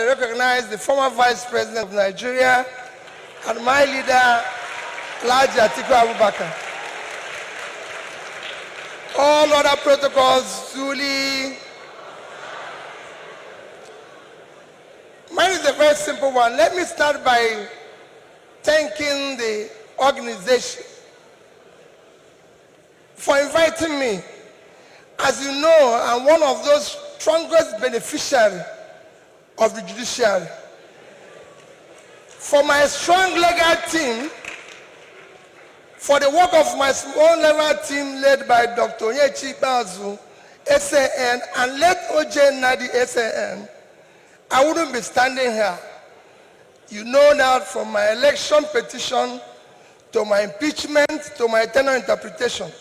recognize the former Vice President of Nigeria and my leader, Alhaji Atiku Abubakar. All other protocols duly. Mine is a very simple one. Let me start by thanking the organization for inviting me. As you know, I'm one of those strongest beneficiaries of the judiciary. For my strong legal team, for the work of my small legal team led by Dr. Onyechi Bazu, SAN, and led OJ Nadi, SAN, I wouldn't be standing here. You know that from my election petition to my impeachment to my tenure interpretation.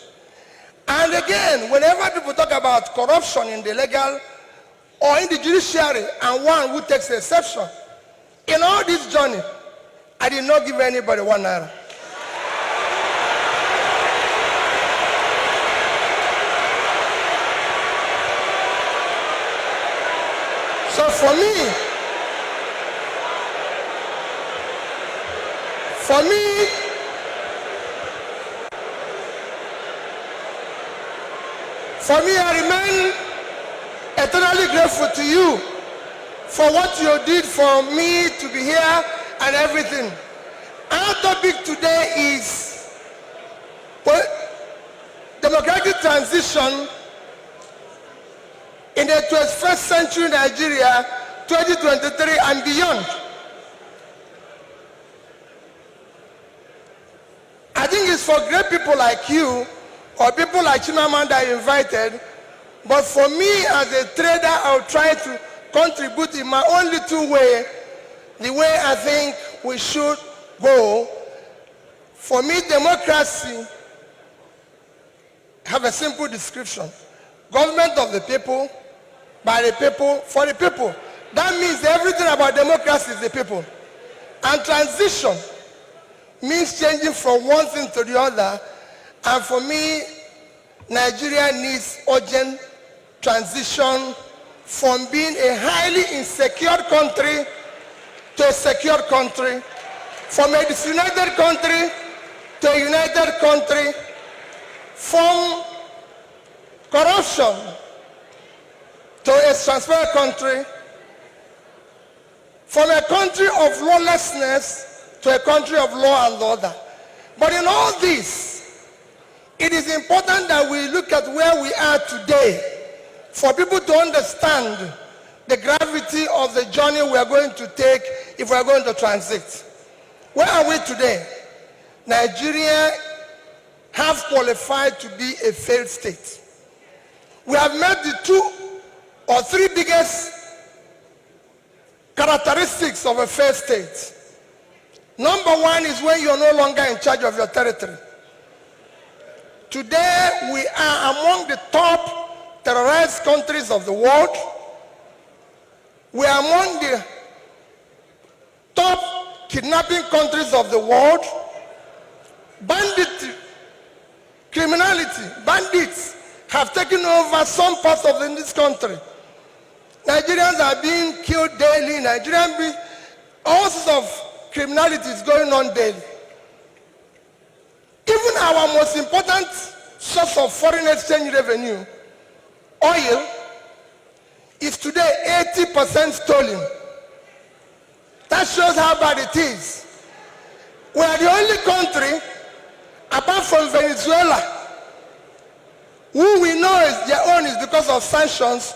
And again, whenever people talk about corruption in the legal or in the judiciary, and one who takes exception, in all this journey, I did not give anybody 1 naira. So for me, I remain eternally grateful to you for what you did for me to be here and everything. Our topic today is democratic transition in the 21st century Nigeria, 2023 and beyond. I think it's for great people like you or people like Chimamanda you invited, but for me as a trader, I'll try to contribute in my own little way, the way I think we should go. For me, democracy have a simple description. Government of the people, by the people, for the people. That means everything about democracy is the people. And transition means changing from one thing to the other. And for me, Nigeria needs urgent transition from being a highly insecure country to a secure country, from a disunited country to a united country, from corruption to a transparent country, from a country of lawlessness to a country of law and order. But in all this, it is important that we look at where we are today for people to understand the gravity of the journey we are going to take if we are going to transit. Where are we today? Nigeria have qualified to be a failed state. We have met the 2 or 3 biggest characteristics of a failed state. Number one is when you're no longer in charge of your territory. Today, we are among the top terrorized countries of the world. We are among the top kidnapping countries of the world. Banditry, criminality, bandits have taken over some parts of this country. Nigerians are being killed daily. All sorts of criminality is going on daily. Even our most important source of foreign exchange revenue, oil, is today 80% stolen. That shows how bad it is. We are the only country, apart from Venezuela, who we know is their own is because of sanctions,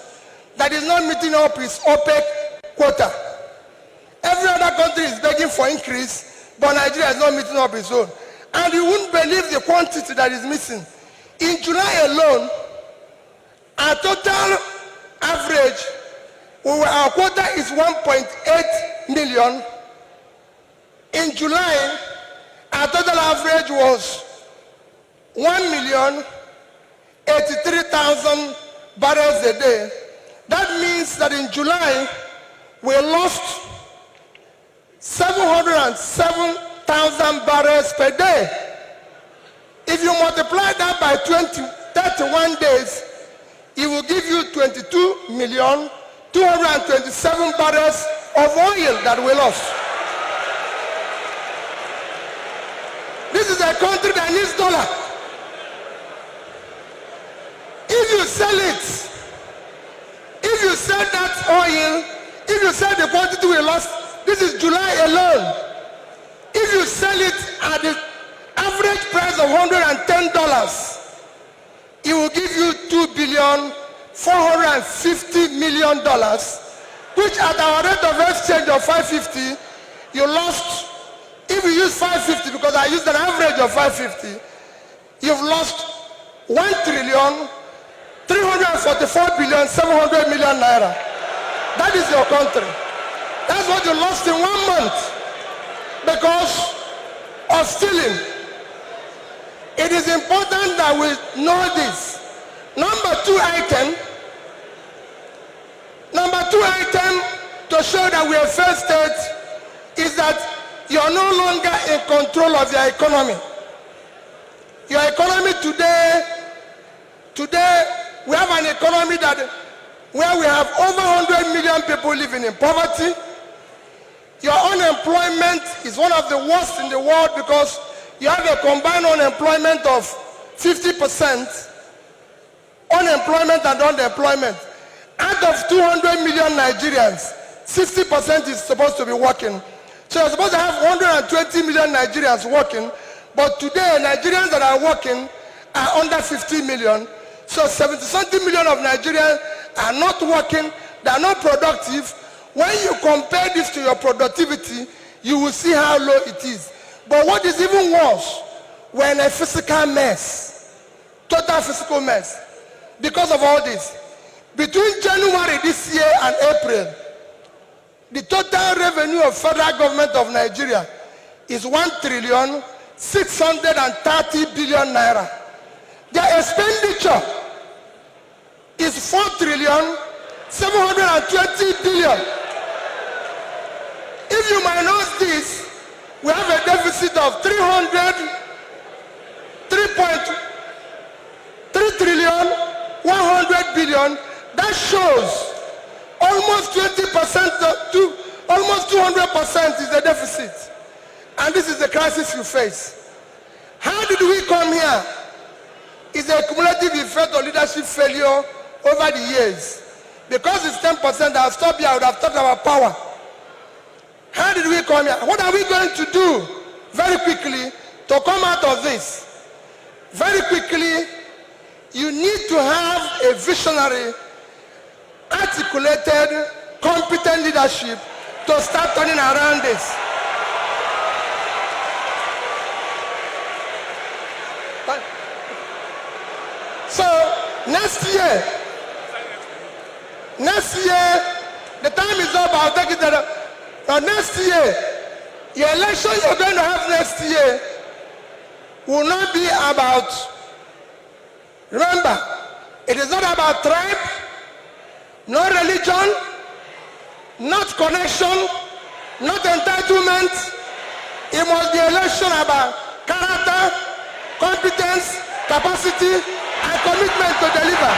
that is not meeting up its OPEC quota. Every other country is begging for increase, but Nigeria is not meeting up its own. And you wouldn't believe the quantity that is missing. In July alone, our total average, our quota is 1.8 million. In July, our total average was 1,083,000 barrels a day. That means that in July, we lost 707,000 barrels per day. If you multiply that by 31 days, it will give you 22,227,000 barrels of oil that we lost. This is a country that needs dollar. If you sell it, if you sell that oil, if you sell the quantity we lost, this is July alone. If you sell it at the average price of $110, it will give you $2,450,000,000, which at our rate of exchange of 550, you lost. If you use 550, because I used an average of 550, you've lost 1,344,700,000,000 naira. That is your country. That's what you lost in 1 month because of stealing. It is important that we know this. Number two item to show that we are failed state is that you are no longer in control of your economy. Your economy today, we have an economy where we have over 100 million people living in poverty. Your unemployment is one of the worst in the world because you have a combined unemployment of 50%, unemployment and underemployment. Out of 200 million Nigerians, 60% is supposed to be working. So you're supposed to have 120 million Nigerians working, but today Nigerians that are working are under 50 million. So 70-something million of Nigerians are not working, they are not productive. When you compare this to your productivity, you will see how low it is. But what is even worse, we're in a physical mess, total physical mess. Because of all this, between January this year and April, the total revenue of federal government of Nigeria is 1,630,000,000,000 naira. Their expenditure is 4,720,000,000,000. If you minus this, we have a deficit of 3.100,000,000,000. That shows almost 20% to almost 200% is the deficit. And this is the crisis you face. How did we come here? It's a cumulative effect of leadership failure over the years. Because it's 10%, I'll stop here, I would have talked about power. How did we come here? What are we going to do very quickly to come out of this? Very quickly, you need to have a visionary, articulated, competent leadership to start turning around this. So next year, the time is up. I'll take it that now next year, your election you're going to have next year will not be about, remember, it is not about tribe, no religion, not connection, not entitlement. It must be election about character, competence, capacity, and commitment to deliver.